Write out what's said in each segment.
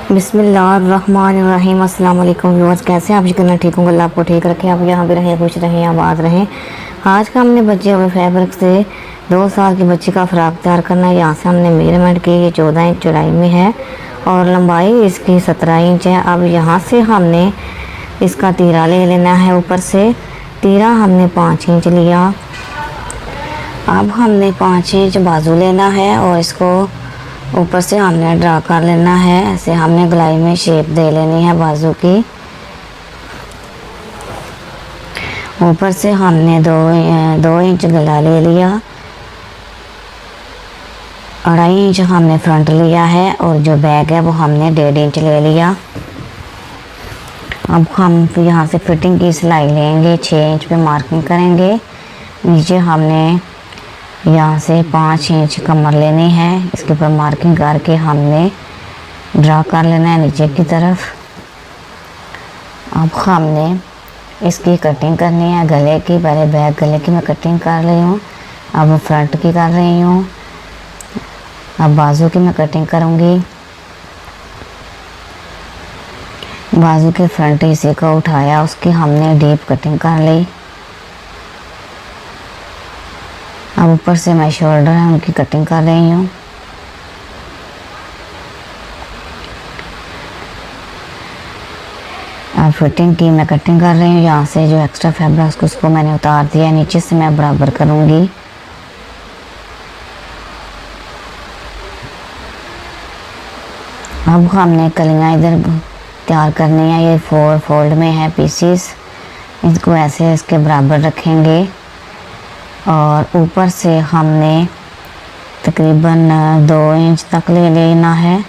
बिस्मिल्लाहिर्रहमानिर्रहीम। अस्सलाम वालेकुम व्यूअर्स, कैसे हैं आप? यकीनन ठीक होंगे। अल्लाह आपको ठीक रखे, आप यहाँ भी रहें, खुश रहें, आबाद रहें। आज का हमने बचे हुए फैब्रिक से 2 साल की बच्ची का फ्रॉक तैयार करना है। यहाँ से हमने मेजरमेंट की, ये 14 इंच चौड़ाई में है और लंबाई इसकी 17 इंच है। अब यहाँ से हमने इसका तीरा ले लेना है। ऊपर से तीरा हमने 5 इंच लिया। अब हमने 5 इंच बाजू लेना है और इसको ऊपर से हमने ड्रा कर लेना है। ऐसे हमने गलाई में शेप दे लेनी है बाजू की। ऊपर से हमने 2 इंच गला ले लिया, 2.5 इंच हमने फ्रंट लिया है और जो बैक है वो हमने 1.5 इंच ले लिया। अब हम यहाँ से फिटिंग की सिलाई लेंगे, 6 इंच पे मार्किंग करेंगे। नीचे हमने यहाँ से 5 इंच कमर लेनी है, इसके ऊपर मार्किंग करके हमने ड्रा कर लेना है नीचे की तरफ। अब हमने इसकी कटिंग करनी है गले की। पहले बैक गले की मैं कटिंग कर रही हूँ, अब फ्रंट की कर रही हूँ, अब बाजू की मैं कटिंग करूँगी। बाजू के फ्रंट हिस्से को उठाया, उसकी हमने डीप कटिंग कर ली। अब ऊपर से मैं शोल्डर है उनकी कटिंग कर रही हूँ। अब फिटिंग की मैं कटिंग कर रही हूँ। यहाँ से जो एक्स्ट्रा फैब्रिक उसको मैंने उतार दिया, नीचे से मैं बराबर करूँगी। अब हमने कलियाँ इधर तैयार करनी है। ये 4 फोल्ड में है पीसीस, इसको ऐसे इसके बराबर रखेंगे और ऊपर से हमने तकरीबन 2 इंच तक ले लेना है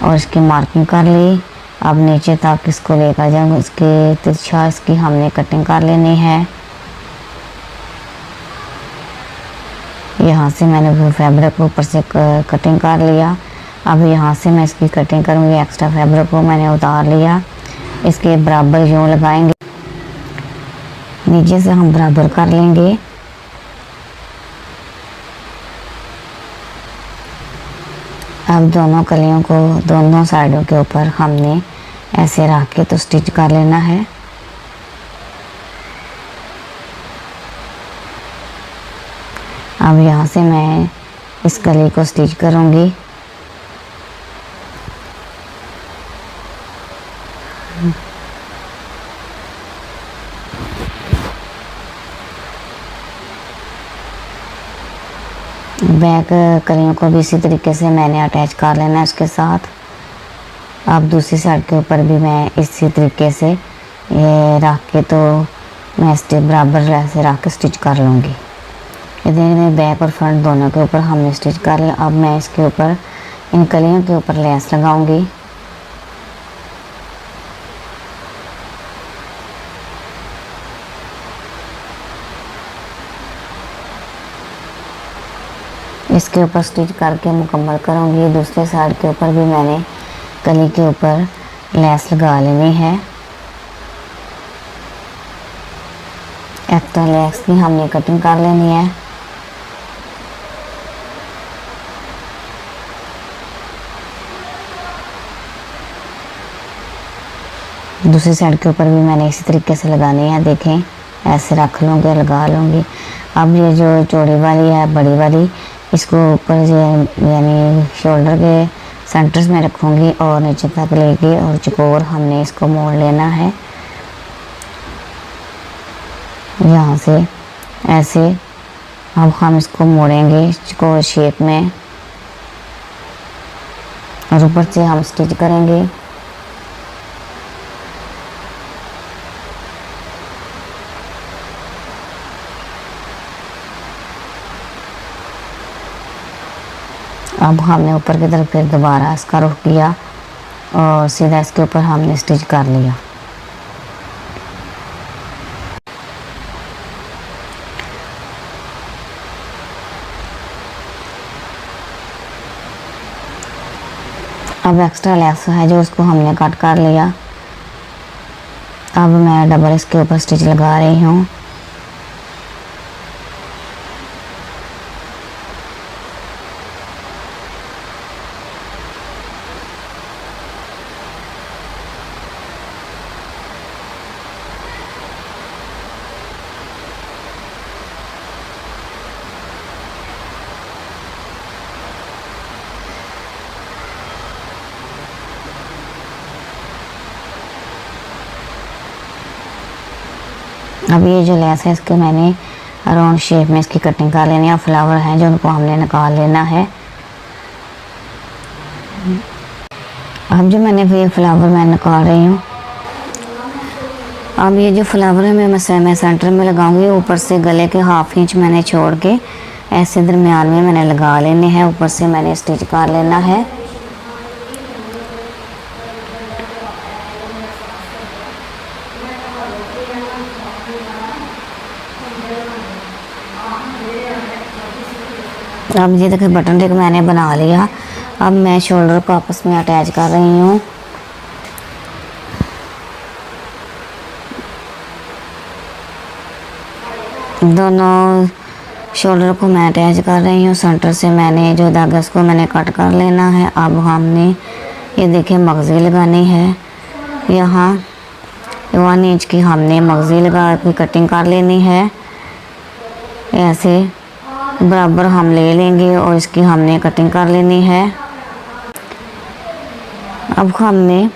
और इसकी मार्किंग कर ली। अब नीचे तक इसको लेकर जाऊँगी, इसकी तिरछा इसकी हमने कटिंग कर लेनी है। यहाँ से मैंने फैब्रिक ऊपर से कटिंग कर लिया। अब यहाँ से मैं इसकी कटिंग करूँगी। एक्स्ट्रा फैब्रिक को मैंने उतार लिया, इसके बराबर यूँ लगाएंगे, नीचे से हम बराबर कर लेंगे। अब दोनों कलियों को दोनों साइडों के ऊपर हमने ऐसे रख के तो स्टिच कर लेना है। अब यहाँ से मैं इस कली को स्टिच करूँगी। बैक कलियों को भी इसी तरीके से मैंने अटैच कर लेना है उसके साथ। अब दूसरी साइड के ऊपर भी मैं इसी तरीके से ये रख के तो मैं स्टिच बराबर ऐसे रख के स्टिच कर लूँगी। इधर बैक और फ्रंट दोनों के ऊपर हमने स्टिच कर लिया। अब मैं इसके ऊपर इन कलियों के ऊपर लेस लगाऊंगी। इसके ऊपर स्टिच करके मुकम्मल करूँगी। दूसरे साइड के ऊपर भी मैंने कली के ऊपर लेस लगा लेनी है। एक्स्ट्रा लेस की हमने कटिंग कर लेनी है। दूसरी साइड के ऊपर भी मैंने इसी तरीके से लगानी है। देखें, ऐसे रख लूँगी, लगा लूँगी। अब ये जो चौड़ी वाली है बड़ी वाली, इसको ऊपर यानी शोल्डर के सेंटर्स में रखूँगी और नीचे तक लेके और चकोर हमने इसको मोड़ लेना है। यहाँ से ऐसे अब हम इसको मोड़ेंगे चकोर शेप में और ऊपर से हम स्टिच करेंगे। अब हमने ऊपर की तरफ फिर दोबारा इसका रुख किया और सीधा इसके ऊपर हमने स्टिच कर लिया। अब एक्स्ट्रा लेस है जो उसको हमने कट कर लिया। अब मैं डबल इसके ऊपर स्टिच लगा रही हूँ। अब ये जो लेस है इसके मैंने राउंड शेप में इसकी कटिंग कर लेनी है। फ्लावर हैं जो उनको हमने निकाल लेना है। अब जो मैंने ये फ्लावर मैं निकाल रही हूँ। अब ये जो फ्लावर है मैं सेंटर में लगाऊंगी। ऊपर से गले के हाफ इंच मैंने छोड़ के ऐसे दरमियान में मैंने लगा लेने हैं। ऊपर से मैंने स्टिच कर लेना है। अब ये देखिए बटन टेक मैंने बना लिया। अब मैं शोल्डर को आपस में अटैच कर रही हूँ। दोनों शोल्डर को मैं अटैच कर रही हूँ। सेंटर से मैंने जो धागा उसको मैंने कट कर लेना है। अब हमने ये देखिए मगज़ी लगानी है। यहाँ 1 इंच की हमने मगज़ी लगा के कटिंग कर लेनी है। ऐसे बराबर हम ले लेंगे और इसकी हमने कटिंग कर लेनी है। अब हमने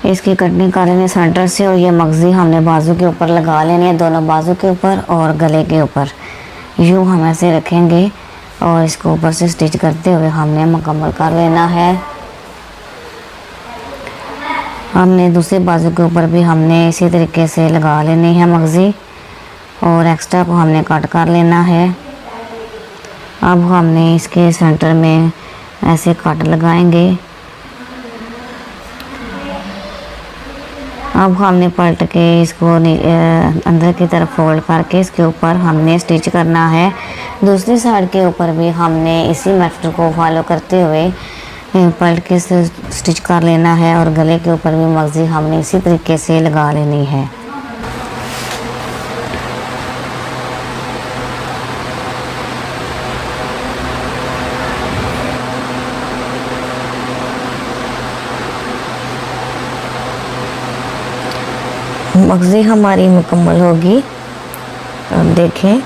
इसकी कटिंग कर लेनी सेंटर से और ये मगज़ी हमने बाजू के ऊपर लगा लेनी है, दोनों बाजू के ऊपर और गले के ऊपर। यूँ हम ऐसे रखेंगे और इसको ऊपर से स्टिच करते हुए हमने मुकम्मल कर लेना है। हमने दूसरे बाजू के ऊपर भी हमने इसी तरीके से लगा लेनी है मगज़ी और एक्स्ट्रा को हमने कट कर लेना है। अब हमने इसके सेंटर में ऐसे कट लगाएंगे। अब हमने पलट के इसको अंदर की तरफ फोल्ड करके इसके ऊपर हमने स्टिच करना है। दूसरी साइड के ऊपर भी हमने इसी मेथड को फॉलो करते हुए पलट के स्टिच कर लेना है और गले के ऊपर भी मगज़ी हमने इसी तरीके से लगा लेनी है। मगज़ी हमारी मुकम्मल होगी। अब देखें,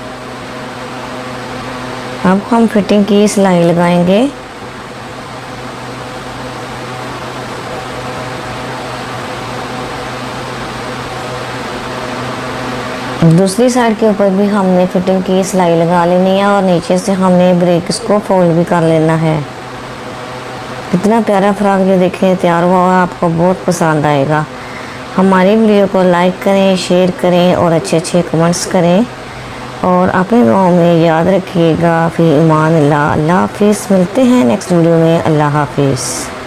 अब हम फिटिंग की सिलाई लगाएंगे। दूसरी साइड के ऊपर भी हमने फिटिंग की सिलाई लगा लेनी है और नीचे से हमने ब्रेक को फोल्ड भी कर लेना है। कितना प्यारा फ्रॉक जो देखें तैयार हुआ, आपको बहुत पसंद आएगा। हमारी वीडियो को लाइक करें, शेयर करें और अच्छे कमेंट्स करें और अपने दुआओं में याद रखिएगा। फिर ईमान अल्लाह। अल्लाह हाफिज़। मिलते हैं नेक्स्ट वीडियो में। अल्लाह हाफिज़।